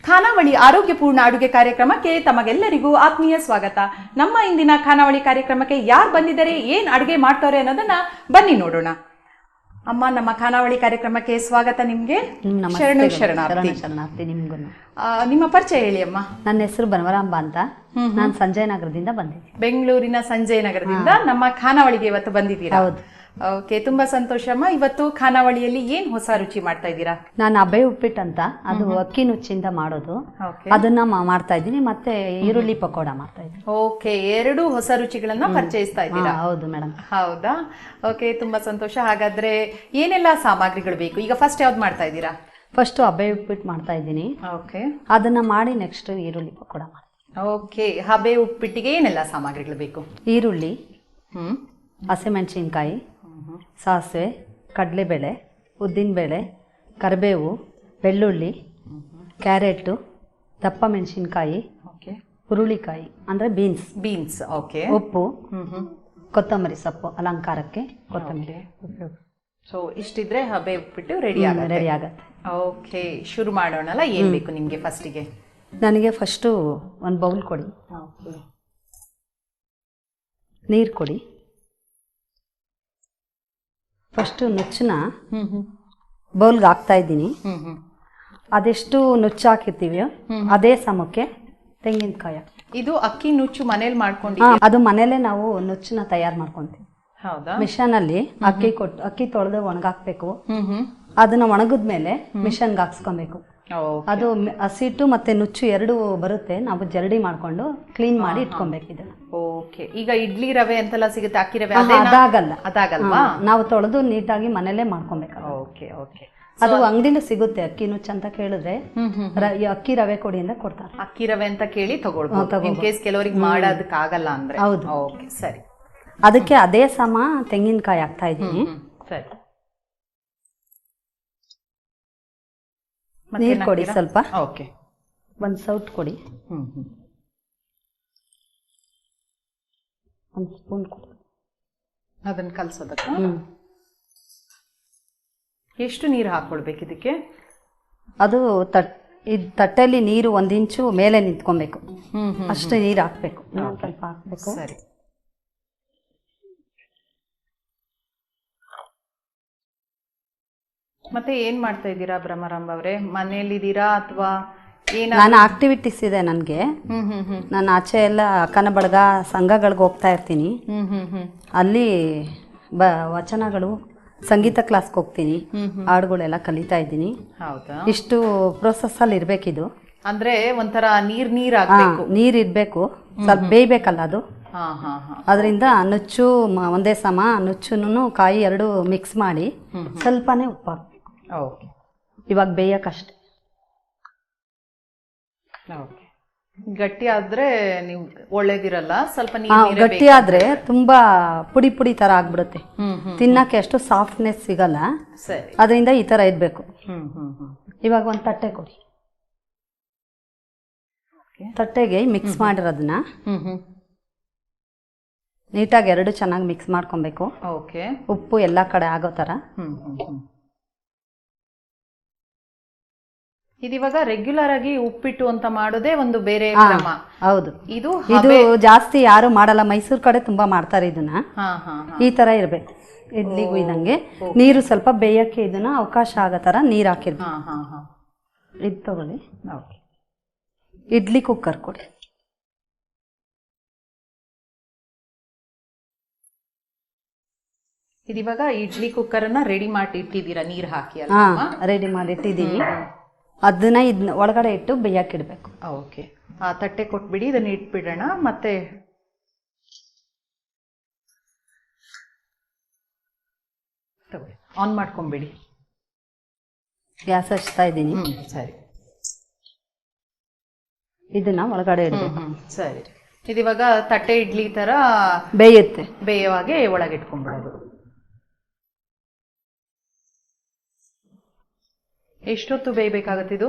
ಖಾನಾವಳಿ ಆರೋಗ್ಯಪೂರ್ಣ ಅಡುಗೆ ಕಾರ್ಯಕ್ರಮಕ್ಕೆ ತಮಗೆಲ್ಲರಿಗೂ ಆತ್ಮೀಯ ಸ್ವಾಗತ. ನಮ್ಮ ಇಂದಿನ ಖಾನಾವಳಿ ಕಾರ್ಯಕ್ರಮಕ್ಕೆ ಯಾರು ಬಂದಿದ್ದಾರೆ, ಏನ್ ಅಡುಗೆ ಮಾಡ್ತಾರೆ ಅನ್ನೋದನ್ನ ಬನ್ನಿ ನೋಡೋಣ. ಅಮ್ಮ, ನಮ್ಮ ಖಾನಾವಳಿ ಕಾರ್ಯಕ್ರಮಕ್ಕೆ ಸ್ವಾಗತ. ನಿಮ್ಗೆ ಶರಣಾರ್ಥಿ. ನಿಮ್ಮ ಪರಿಚಯ ಹೇಳಿ ಅಮ್ಮ. ನನ್ನ ಹೆಸರು ಬನವರಾಂಬ ಅಂತ. ನಾನು ಸಂಜಯ್ ನಗರದಿಂದ ಬಂದಿದ್ದೀನಿ. ಬೆಂಗಳೂರಿನ ಸಂಜಯ್ ನಗರದಿಂದ ನಮ್ಮ ಖಾನಾವಳಿಗೆ ಇವತ್ತು ಬಂದಿದ್ದೀರಾ? ಹೌದು. ಓಕೆ, ತುಂಬಾ ಸಂತೋಷ ಅಮ್ಮ. ಇವತ್ತು ಖಾನಾವಳಿಯಲ್ಲಿ ಏನ್ ಹೊಸ ರುಚಿ ಮಾಡ್ತಾ ಇದ್ದೀರಾ? ನಾನು ಅಬೆ ಉಪ್ಪಿಟ್ಟು ಅಂತ, ಅದು ಅಕ್ಕಿ ನುಚ್ಚಿಂದ ಮಾಡೋದು, ಅದನ್ನ ಮಾಡ್ತಾ ಇದ್ದೀನಿ. ಮತ್ತೆ ಈರುಳ್ಳಿ ಪಕೋಡ ಮಾಡ್ತಾ ಇದ್ದೀನಿ. ಓಕೆ, ಎರಡು ಹೊಸ ರುಚಿಗಳನ್ನ ಪರಿಚಯಿಸ್ತಾ ಇದ್ದೀರಾ? ಹೌದು ಮೇಡಮ್. ಹೌದಾ? ಓಕೆ, ತುಂಬಾ ಸಂತೋಷ. ಹಾಗಾದ್ರೆ ಏನೆಲ್ಲ ಸಾಮಗ್ರಿಗಳು ಬೇಕು? ಈಗ ಫಸ್ಟ್ ಯಾವ್ದು ಮಾಡ್ತಾ ಇದ್ದೀರಾ? ಫಸ್ಟ್ ಅಬೆ ಉಪ್ಪಿಟ್ಟು ಮಾಡ್ತಾ ಇದ್ದೀನಿ. ಓಕೆ, ಅದನ್ನ ಮಾಡಿ ನೆಕ್ಸ್ಟ್ ಈರುಳ್ಳಿ ಪಕೋಡ ಮಾಡ್ತೀನಿ. ಓಕೆ, ಹಬೆ ಉಪ್ಪಿಟ್ಟಿಗೆ ಏನೆಲ್ಲ ಸಾಮಗ್ರಿಗಳು ಬೇಕು? ಈರುಳ್ಳಿ, ಹಸಿಮೆಣಸಿನ್ಕಾಯಿ, ಸಾಸಿವೆ, ಕಡಲೆಬೇಳೆ, ಉದ್ದಿನಬೇಳೆ, ಕರಿಬೇವು, ಬೆಳ್ಳುಳ್ಳಿ, ಕ್ಯಾರೆಟು, ದಪ್ಪ ಮೆಣಸಿನ್ಕಾಯಿ, ಹುರುಳಿಕಾಯಿ ಅಂದರೆ ಬೀನ್ಸ್, ಓಕೆ, ಉಪ್ಪು, ಕೊತ್ತಂಬರಿ ಸೊಪ್ಪು ಅಲಂಕಾರಕ್ಕೆ, ಕೊತ್ತಂಬರಿ. ಸೊ ಇಷ್ಟಿದ್ರೆ ಹಬೆ ಉಪ್ಪಿಟ್ಟು ರೆಡಿ ಆಗತ್ತೆ. ಓಕೆ, ಶುರು ಮಾಡೋಣಲ್ಲ. ಏನ್ ಬೇಕು ನಿಮ್ಗೆ ಫಸ್ಟಿಗೆ? ನನಗೆ ಫಸ್ಟು ಒಂದು ಬೌಲ್ ಕೊಡಿ, ನೀರು ಕೊಡಿ. ಫಸ್ಟು ನುಚ್ಚನ್ನ ಬೌಲ್ಗೆ ಹಾಕ್ತಾ ಇದ್ದೀನಿ. ಅದೆಷ್ಟು ನುಚ್ಚು ಹಾಕಿರ್ತೀವಿ ಅದೇ ಸಮಕ್ಕೆ ತೆಂಗಿನಕಾಯಿ. ಇದು ಅಕ್ಕಿ ನುಚ್ಚು ಮನೇಲಿ ಮಾಡ್ಕೊಂಡು? ಅದು ಮನೇಲೆ ನಾವು ನುಚ್ಚನ್ನ ತಯಾರು ಮಾಡ್ಕೊಂತೀವಿ. ಹೌದಾ? ಮಿಷನ್ ಅಲ್ಲಿ ಅಕ್ಕಿ ತೊಳೆದು ಒಣಗಾಕ್ಬೇಕು. ಅದನ್ನ ಒಣಗಿದ್ಮೇಲೆ ಮಿಷನ್ಗೆ ಹಾಕ್ಸ್ಕೊಬೇಕು. ಅದು ಹಸಿಟ್ಟು ಮತ್ತೆ ನುಚ್ಚು ಎರಡು ಬರುತ್ತೆ. ನಾವು ಜರಡಿ ಮಾಡ್ಕೊಂಡು ಕ್ಲೀನ್ ಮಾಡಿ ಇಟ್ಕೊಬೇಕು ಇದನ್ನ. ಓಕೆ, ಈಗ ಇಡ್ಲಿ ರವೆ ಅಂತೆಲ್ಲ ಸಿಗುತ್ತೆ, ಅಕ್ಕಿ ರವೆ ಅದಾಗಲ್ವಾ? ನಾವು ತೊಳೆದು ನೀಟಾಗಿ ಮನೇಲೆ ಮಾಡ್ಕೊಬೇಕು. Okay okay. ಅದು ಅಂಗಡಿಲೂ ಸಿಗುತ್ತೆ. ಅಕ್ಕಿ ನುಚ್ಚು ಅಂತ ಕೇಳಿದ್ರೆ ಅಕ್ಕಿ ರವೆ ಕೊಡಿ ಅಂತ ಕೊಡ್ತಾರೆ. ಅಕ್ಕಿ ರವೆ ಅಂತ ಕೇಳಿ ತಗೊಳ್ಬಹುದು, ಇನ್ ಕೇಸ್ ಕೆಲವರಿಗೆ ಮಾಡೋದಕ್ಕೆ ಆಗಲ್ಲ ಅಂದ್ರೆ. ಹೌದು. ಓಕೆ, ಸರಿ. ಅದಕ್ಕೆ ಅದೇ ಸಮ ತೆಂಗಿನಕಾಯಿ ಹಾಕ್ತಾ ಇದ್ದೀನಿ. ಸರಿ, ನೀರು ಕೊಡಿ ಸ್ವಲ್ಪ. ಓಕೆ, ಒಂದು ಸೌಟ್ ಕೊಡಿ. ಒಂದು ಸ್ಪೂನ್ ಕೊಡಿ. ಅದನ್ನ ಕಲಸೋದಕ್ಕೆ ಎಷ್ಟು ನೀರು ಹಾಕೊಳ್ಬೇಕು ಇದಕ್ಕೆ? ಅದು ತಟ್ಟೆಯಲ್ಲಿ ನೀರು 1 ಇಂಚು ಮೇಲೆ ನಿಂತ್ಕೊಬೇಕು. ಅಷ್ಟು ನೀರು ಹಾಕ್ಬೇಕು. ಸ್ವಲ್ಪ ಹಾಕ್ಬೇಕು. ಸರಿ. ಮತ್ತೆ ಏನ್ ಮಾಡ್ತಾ ಇದ್ದೀರಾ ಭ್ರಮರಾಂಬ ಅವರೇ? ಮನೇಲಿದ್ದೀರಾ ಅಥವಾ ನಾನು ಆಕ್ಟಿವಿಟೀಸ್ ಇದೆ ನನಗೆ. ನಾನು ಆಚೆ ಎಲ್ಲ ಅಕ್ಕನ ಬಳಗ ಸಂಘಗಳಿಗೆ ಹೋಗ್ತಾ ಇರ್ತೀನಿ. ಅಲ್ಲಿ ವಚನಗಳು, ಸಂಗೀತ ಕ್ಲಾಸ್ಗೆ ಹೋಗ್ತೀನಿ, ಹಾಡುಗಳೆಲ್ಲ ಕಲಿತಾ ಇದ್ದೀನಿ. ಹೌದಾ? ಇಷ್ಟು ಪ್ರೋಸೆಸ್ ಅಲ್ಲಿ ಇರ್ಬೇಕಿದು. ಅಂದ್ರೆ ಒಂಥರ ನೀರ್ ಇರ್ಬೇಕು, ಸ್ವಲ್ಪ ಬೇಯ್ಬೇಕಲ್ಲ ಅದು. ಅದರಿಂದ ನುಚ್ಚು ಒಂದೇ ಸಮ, ನುಚ್ಚುನು ಕಾಯಿ ಎರಡು ಮಿಕ್ಸ್ ಮಾಡಿ ಸ್ವಲ್ಪನೇ ಉಪ್ಪು ಹಾಕ್ಬೇಕು. ಇವಾಗ ಬೇಯಕ್ಕಷ್ಟೆ. ಗಟ್ಟಿ ಆದ್ರೆ ನೀವು ಒಳ್ಳೇದಿರಲ್ಲ, ಸ್ವಲ್ಪ ಗಟ್ಟಿ ಆದ್ರೆ ತುಂಬಾ ಪುಡಿ ಪುಡಿ ತರ ಆಗ್ಬಿಡುತ್ತೆ. ತಿನ್ನಕ್ಕೆ ಅಷ್ಟು ಸಾಫ್ಟ್ನೆಸ್ ಸಿಗಲ್ಲ. ಅದರಿಂದ ಈ ತರ ಇರ್ಬೇಕು. ಇವಾಗ ಒಂದು ತಟ್ಟೆ ಕೊಡಿ. ತಟ್ಟೆಗೆ ಮಿಕ್ಸ್ ಮಾಡಿರೋದನ್ನ ನೀಟಾಗಿ ಎರಡು ಚೆನ್ನಾಗಿ ಮಿಕ್ಸ್ ಮಾಡ್ಕೊಬೇಕು. ಉಪ್ಪು ಎಲ್ಲಾ ಕಡೆ ಆಗೋ ತರ. ಇದಿವಾಗ ರೆಗ್ಯುಲರ್ ಆಗಿ ಉಪ್ಪಿಟ್ಟು ಅಂತ ಮಾಡೋದೇ ಒಂದು ಬೇರೆ ಕ್ರಮ. ಹೌದು, ಇದು ಜಾಸ್ತಿ ಯಾರು ಮಾಡಲ್ಲ. ಮೈಸೂರು ಕಡೆ ತುಂಬಾ ಮಾಡ್ತಾರೆ ಇದನ್ನ. ಈ ತರ ಇರ್ಬೇಕು. ಇಡ್ಲಿಗೂ ಇದಂಗೆ ನೀರು ಸ್ವಲ್ಪ ಬೇಯಕ್ಕೆ ಇದನ್ನ ಅವಕಾಶ ಆಗೋ ತರ ನೀರ್ ಹಾಕಿರ್ಬೇಕು. ಇದು ತಗೊಳ್ಳಿ. ಇಡ್ಲಿ ಕುಕ್ಕರ್ ಕೊಡಿ. ಇದಿವಾಗ ಇಡ್ಲಿ ಕುಕ್ಕರ್ ಅನ್ನ ರೆಡಿ ಮಾಡಿ ಇಟ್ಟಿದ್ದೀರಾ, ನೀರ್ ಹಾಕಿ? ರೆಡಿ ಮಾಡಿ ಇಟ್ಟಿದ್ದೀವಿ. ಅದನ್ನ ಒಳಗಡೆ ಇಟ್ಟು ಬೇಯಕ್ಕಿಡ್ಬೇಕು. ಓಕೆ, ಆ ತಟ್ಟೆ ಕೊಟ್ಬಿಡಿ, ಇದನ್ನ ಇಟ್ಬಿಡೋಣ. ಮತ್ತೆ ಆನ್ ಮಾಡ್ಕೊಂಬಿಡಿ. ಗ್ಯಾಸ್ ಹಚ್ತಾ ಇದ್ದೀನಿ. ಸರಿ, ಇದನ್ನ ಒಳಗಡೆ ಇಡಬೇಕು. ಸರಿ, ಇದಿವಾಗ ತಟ್ಟೆ ಇಡ್ಲಿ ತರ ಬೇಯುತ್ತೆ. ಬೇಯವಾಗೆ ಒಳಗೆ ಇಟ್ಕೊಂಡ್ಬಿಡೋದು. ಎಷ್ಟೊತ್ತು ಬೇಯಬೇಕಾಗತ್ತೆ ಇದು?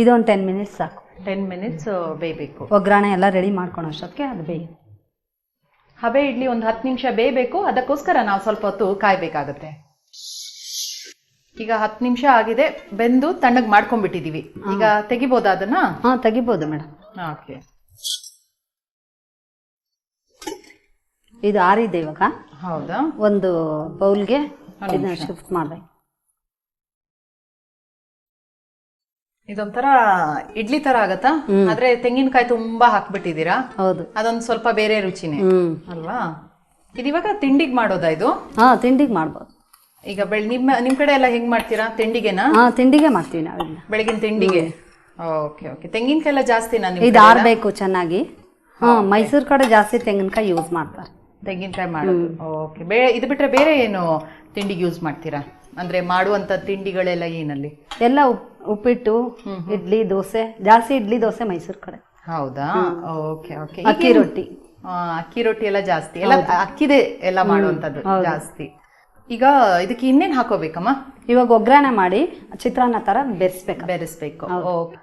ಇದೊಂದು 10 ಮಿನಿಟ್ಸ್ ಸಾಕು. 10 ಮಿನಿಟ್ಸ್ ಬೇಯಬೇಕು. ಒಗ್ಗರಣೆ ಎಲ್ಲ ರೆಡಿ ಮಾಡ್ಕೊಳೋ ಅಷ್ಟೊತ್ತಿಗೆ ಅದು ಬೇಯುತ್ತೆ. ಹಬೆ ಇಡ್ಲಿ ಒಂದು 10 ನಿಮಿಷ ಬೇಯಬೇಕು. ಅದಕ್ಕೋಸ್ಕರ ನಾವು ಸ್ವಲ್ಪ ಹೊತ್ತು ಕಾಯ್ಬೇಕಾಗತ್ತೆ. ಈಗ 10 ನಿಮಿಷ ಆಗಿದೆ, ಬೆಂದು ತಣ್ಣಗೆ ಮಾಡ್ಕೊಂಡ್ಬಿಟ್ಟಿದೀವಿ. ಈಗ ತೆಗಿಬೋದಾ ಅದನ್ನ? ಹಾ ತೆಗಿಬೋದು ಮೇಡಮ್. ಓಕೆ, ಇದು ಆರಿದೆ ಇವಾಗ. ಹೌದಾ? ಒಂದು ಬೌಲ್ಗೆ ಇದನ್ನ ಶಿಫ್ಟ್ ಮಾಡ್ಬೇಕು. ಇದೊಂಥರ ಇಡ್ಲಿ ತರ ಆಗತ್ತಾ? ಆದ್ರೆ ತೆಂಗಿನಕಾಯಿ ತುಂಬಾ ಹಾಕ್ಬಿಟ್ಟಿದೀರಾ. ಹೌದು, ಅದೊಂದು ಸ್ವಲ್ಪ ಬೇರೆ ರುಚಿನೇ ಅಲ್ವಾ? ಇದಿವಾಗ ತಿಂಡಿಗೆ ಮಾಡೋದಾ ಇದು? ಹಾ ತಿಂಡಿಗೆ ಮಾಡ್ಬೋದು. ಈಗ ನಿಮ್ ಕಡೆ ಎಲ್ಲ ಹೆಂಗ್ ಮಾಡ್ತೀರಾ? ತಿಂಡಿಗೆನಾ? ಹಾ ತಿಂಡಿಗೆ ಮಾಡ್ತೀವಿ ನಾವೆಲ್ಲ. ಬೆಳಗಿನ ತಿಂಡಿಗೆ. Okay okay. ತೆಂಗಿನಕಾಯಿ ಎಲ್ಲ ಜಾಸ್ತಿನಾ ನಿಮ್ ಇದು ಆರ್ಬೇಕು ಚೆನ್ನಾಗಿ. ಹಾ ಮೈಸೂರ್ ಕಡೆ ಜಾಸ್ತಿ ತೆಂಗಿನಕಾಯಿ ಯೂಸ್ ಮಾಡ್ತಾರೆ. ತೆಂಗಿನಕಾಯಿ ಮಾಡೋದು. ಓಕೆ. ಇದು ಬಿಟ್ರೆ ಬೇರೆ ಏನು ತಿಂಡಿಗೆ ಯೂಸ್ ಮಾಡ್ತೀರಾ? ಅಂದ್ರೆ ಮಾಡುವಂತ ತಿಂಡಿಗಳೆಲ್ಲ ಏನಲ್ಲಿ? ಎಲ್ಲ ಉಪ್ಪಿಟ್ಟು, ಇಡ್ಲಿ, ದೋಸೆ. ಜಾಸ್ತಿ ಇಡ್ಲಿ ದೋಸೆ ಮೈಸೂರ್ ಕಡೆ. ಹೌದಾ? Okay okay. ಅಕ್ಕಿ ರೊಟ್ಟಿ. ಅಕ್ಕಿ ರೊಟ್ಟಿ ಎಲ್ಲ ಜಾಸ್ತಿ, ಎಲ್ಲ ಅಕ್ಕಿದೆ ಎಲ್ಲ ಮಾಡುವಂತದ್ದು ಜಾಸ್ತಿ. ಈಗ ಇದಕ್ಕೆ ಇನ್ನೇನ್ ಹಾಕೋಬೇಕಮ್ಮ? ಇವಾಗ ಒಗ್ಗರಣೆ ಮಾಡಿ ಚಿತ್ರಾನ್ನ ತರ ಬೆರೆಸ್ಬೇಕು. ಓಕೆ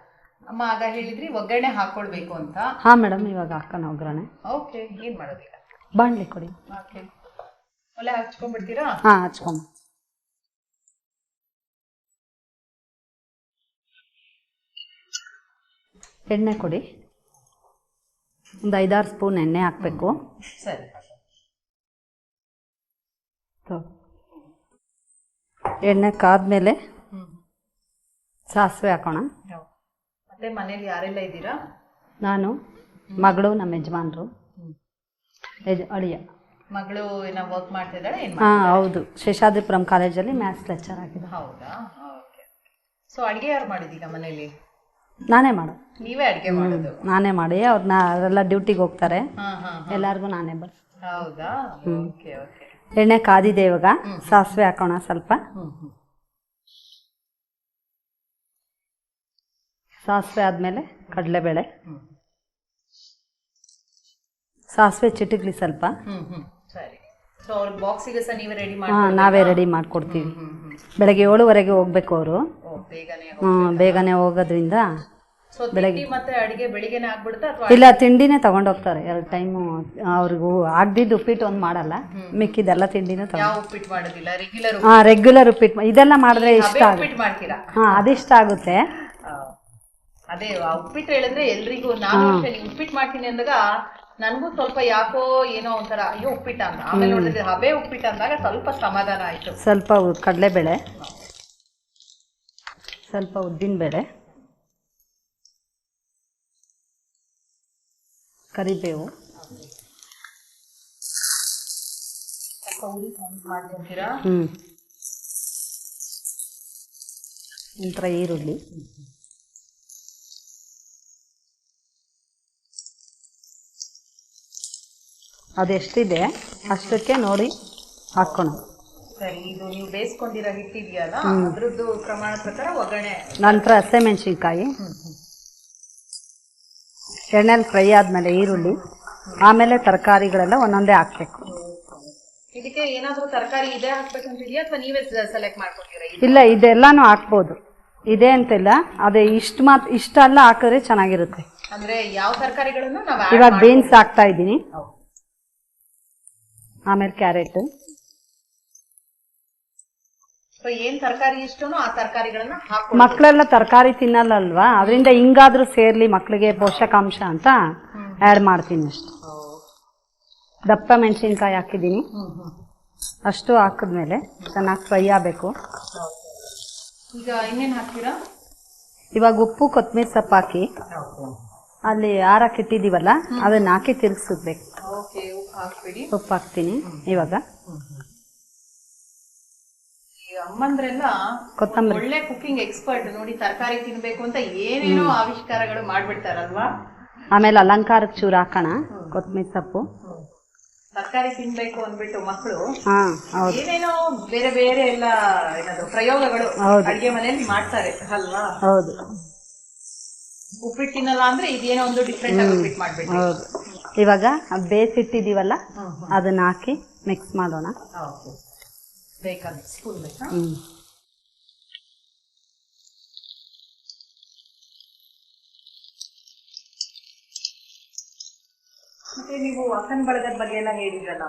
ಅಮ್ಮ, ಆಗ ಹೇಳಿದ್ರಿ ಒಗ್ಗರಣೆ ಹಾಕೊಳ್ಬೇಕು ಅಂತ. ಹಾ ಮೇಡಮ್, ಇವಾಗ ಹಾಕೋಣ ಒಗ್ಗರಣೆ. ಓಕೆ, ಏನ್ ಮಾಡೋದೀಗ? ಬಾಣ್ಲಿ ಕೊಡಿ. ಓಕೆ, ಒಲೆ ಹಚ್ಕೊಂಡ್ಬಿಡ್ತೀರಾ? ಹಾ ಹಚ್ಕೊಂಡ್. ಎಣ್ಣೆ ಕೊಡಿ. ಒಂದು 5-6 ಸ್ಪೂನ್ ಎಣ್ಣೆ ಹಾಕ್ಬೇಕು. ಸರಿ. ಎಣ್ಣೆ ಕಾದ್ಮೇಲೆ ಸಾಸಿವೆ ಹಾಕೋಣ. ಮತ್ತೆ ಮನೇಲಿ ಯಾರೆಲ್ಲ ಇದ್ದೀರಾ? ನಾನು, ಮಗಳು, ನಮ್ಮ ಯಜಮಾನ್ರು, ಅಳಿಯ. ಮಗಳು ಏನೋ ವರ್ಕ್ ಮಾಡ್ತಿದ್ದಾಳೆ? ಹಾ ಹೌದು, ಶೇಷಾದ್ರಿಪುರಂ ಕಾಲೇಜಲ್ಲಿ ಮ್ಯಾಥ್ಸ್ ಲೆಕ್ಚರ್ ಆಗಿದೆ. ಹೌದಾ? ಓಕೆ. ಸೊ ಅಡ್ಗೆ ಯಾರು ಮಾಡಿದೀಗ ಮನೇಲಿ? ನಾನೇ ಮಾಡೋದು. ನೀವೇ ಅಡ್ಗೆ ಮಾಡೋದು? ನಾನೇ ಮಾಡಿ, ಅವರೆಲ್ಲ ಡ್ಯೂಟಿಗೆ ಹೋಗ್ತಾರೆ, ಎಲ್ಲಾರ್ಗು ನಾನೇ ಬರ್. ಹೌದಾ? Okay okay. ಎಣ್ಣೆ ಕಾದಿದೆ, ಇವಾಗ ಸಾಸಿವೆ ಹಾಕೋಣ ಸ್ವಲ್ಪ. ಸಾಸಿವೆ ಆದ್ಮೇಲೆ ಕಡಲೆಬೇಳೆ. ಸಾಸಿವೆ ಚಿಟಿಕ್ಲಿ ಸ್ವಲ್ಪ. ಸರಿ. ಸೊ ಅವ್ರ ಬಾಕ್ಸಿಗೆ ಸಹ ನೀವೇ ರೆಡಿ ಮಾಡಿ? ನಾವೇ ರೆಡಿ ಮಾಡ್ಕೊಡ್ತೀವಿ. ಬೆಳಗ್ಗೆ 7:30 ಹೋಗ್ಬೇಕು ಅವರು. ಬೇಗನೆ ಹೋಗೋದ್ರಿಂದ ಬೆಳಗ್ಗೆ ಮತ್ತೆ ಅಡಿಗೆ ಬೆಳಿಗ್ಗೆನೆ ಆಗ್ಬಿಡುತ್ತಾ ಅಥವಾ? ಇಲ್ಲ, ತಿಂಡಿನೇ ತಗೊಂಡೋಗ್ತಾರೆ 2 ಟೈಮು. ಅವ್ರಿಗೂ ಆಗ್ದಿದ್ದು ಉಪ್ಪಿಟ್ಟು ಒಂದು ಮಾಡಲ್ಲ, ಮಿಕ್ಕಿದೆಲ್ಲ ತಿಂಡಿನೂ ಉಪ್ಪಿಟ್ಟು ಮಾಡೋದಿಲ್ಲ? ರೆಗ್ಯುಲರ್? ರೆಗ್ಯುಲರ್ ಉಪ್ಪಿಟ್ಟು ಇದೆಲ್ಲ ಮಾಡಿದ್ರೆ ಇಷ್ಟ ಉಪ್ಪಿಟ್ಟು ಮಾಡ್ತೀರಾ? ಅದಿಷ್ಟ ಆಗುತ್ತೆ. ಅದೇ ಉಪ್ಪಿಟ್ಟು ಹೇಳಿದ್ರೆ ಎಲ್ರಿಗೂ. ನಾನು ಉಪ್ಪಿಟ್ಟು ಮಾಡ್ತೀನಿ ಅಂದಾಗ ನನಗೂ ಸ್ವಲ್ಪ ಯಾಕೋ ಏನೋ ಒಂಥರ ಅಯ್ಯೋ ಉಪ್ಪಿಟ್ಟ ಅಂತ. ಆಮೇಲೆ ನೋಡಿದ್ರೆ ಹಬೆ ಉಪ್ಪಿಟ್ಟು ಅಂದಾಗ ಸ್ವಲ್ಪ ಸಮಾಧಾನ ಆಯ್ತು. ಸ್ವಲ್ಪ ಕಡಲೆಬೇಳೆ, ಸ್ವಲ್ಪ ಉದ್ದಿನಬೇಳೆ, ಕರಿಬೇವು, ನಂತರ ಈರುಳ್ಳಿ, ಅದೆಷ್ಟಿದೆ ಅಷ್ಟಕ್ಕೆ ನೋಡಿ ಹಾಕೋಣ. ಸರಿ. ಇದು ನೀವು ಬೇಯಿಸ್ಕೊಂಡಿರೋ ಹಿಟ್ಟಿದೆಯಲ್ಲ, ಅದ್ರದ್ದು ಪ್ರಮಾಣ ಪ್ರಕಾರ ಒಗ್ಗರಣೆ. ನಂತರ ಹಸಿಮೆಣಸಿನ್ಕಾಯಿ, ಎಣ್ಣೆಲಿ ಫ್ರೈ ಆದ್ಮೇಲೆ ಈರುಳ್ಳಿ, ಆಮೇಲೆ ತರಕಾರಿಗಳೆಲ್ಲ ಒಂದೊಂದೇ ಹಾಕ್ಬೇಕು. ಇದಕ್ಕೆ ಏನಾದ್ರೂ ತರಕಾರಿ ಇದೆ ಹಾಕ್ಬೇಕಂತಿದೆಯಾ ಅಥವಾ ನೀವೇ ಸೆಲೆಕ್ಟ್ ಮಾಡ್ಕೊತೀರಾ? ಇಲ್ಲ, ಇದೆಲ್ಲಾನು ಹಾಕ್ಬೋದು, ಇದೆ ಅಂತಿಲ್ಲ. ಅದೇ ಇಷ್ಟೆಲ್ಲ ಹಾಕಿದ್ರೆ ಚೆನ್ನಾಗಿರುತ್ತೆ. ಅಂದ್ರೆ ಯಾವ ತರಕಾರಿಗಳನ್ನು ನಾವು ಇವಾಗ ಬೀನ್ಸ್ ಹಾಕ್ತಾ ಇದ್ದೀನಿ, ಆಮೇಲೆ ಕ್ಯಾರೆಟ್. ಏನ್ ತರಕಾರಿ ಇಷ್ಟನೋ ಆ ತರಕಾರಿಗಳನ್ನ ಹಾಕಿ. ಮಕ್ಕಳೆಲ್ಲ ತರಕಾರಿ ತಿನ್ನಲ್ಲ ಅಲ್ವಾ, ಅದರಿಂದ ಹಿಂಗಾದ್ರೂ ಸೇರ್ಲಿ ಮಕ್ಕಳಿಗೆ ಪೋಷಕಾಂಶ ಅಂತ ಆ್ಯಡ್ ಮಾಡ್ತೀನಿ ಅಷ್ಟೆ. ದಪ್ಪ ಮೆಣಸಿನ್ಕಾಯಿ ಹಾಕಿದ್ದೀನಿ. ಅಷ್ಟು ಹಾಕಿದ್ಮೇಲೆ ಚೆನ್ನಾಗಿ ಫ್ರೈ ಆಗಬೇಕು. ಈಗ ಇನ್ನೇನು ಹಾಕ್ತೀರಾ? ಇವಾಗ ಉಪ್ಪು, ಕೊತ್ತಂಬರಿ ಸೊಪ್ಪು ಹಾಕಿ ಅಲ್ಲಿ ಹಾಕಿಟ್ಟಿದ್ದೀವಲ್ಲ ಅದನ್ನ ಹಾಕಿ ತಿರುಗಿಸ್ಬೇಕು. ಉಪ್ಪು ಹಾಕ್ತೀನಿ ಇವಾಗ. ಅಮ್ಮಂದ್ರೆಲ್ಲ ಕೊತ್ತಂಬರಿ ಒಳ್ಳೆ ಕುಕಿಂಗ್ ಎಕ್ಸ್ಪರ್ಟ್ ನೋಡಿ. ತರಕಾರಿ ತಿನ್ಬೇಕು ಅಂತ ಏನೇನೋ ಆವಿಷ್ಕಾರಗಳು ಮಾಡ್ಬಿಡ್ತಾರಲ್ವಾ. ಆಮೇಲೆ ಅಲಂಕಾರಕ್ಕೆ ಚೂರು ಹಾಕೋಣ ಕೊತ್ತಂಬರಿ ಸೊಪ್ಪು. ತರಕಾರಿ ತಿನ್ಬೇಕು ಅಂದ್ಬಿಟ್ಟು ಮಕ್ಕಳು ಏನೇನೋ ಬೇರೆ ಬೇರೆ ಎಲ್ಲ ಏನಾದ್ರು ಪ್ರಯೋಗಗಳು ಅಡಿಗೆ ಮನೆಯಲ್ಲಿ ಮಾಡ್ತಾರೆ ಅಲ್ವಾ. ಹೌದು. ಉಪ್ಪಿಟ್ಟು ತಿನ್ನಲ್ಲ ಅಂದ್ರೆ ಇದೇನೋ ಒಂದು ಡಿಫ್ರೆಂಟ್ ಆಗಿ ಉಪ್ಪಿಟ್ಟು ಮಾಡ್ಬೇಕು. ಹೌದು. ಇವಾಗ ಬೇಯಿಸಿಟ್ಟಿದೀವಲ್ಲ ಅದನ್ನ ಹಾಕಿ ಮಿಕ್ಸ್ ಮಾಡೋಣ. ಬೇಕಾದ ಸ್ಪೂನ್ ಬೇಕಾ? ಮತ್ತೆ ನೀವು ಅಕ್ಕನ ಬಳಗದ ಬಗ್ಗೆ ಎಲ್ಲ ಹೇಳಿದ್ರಲ್ಲ,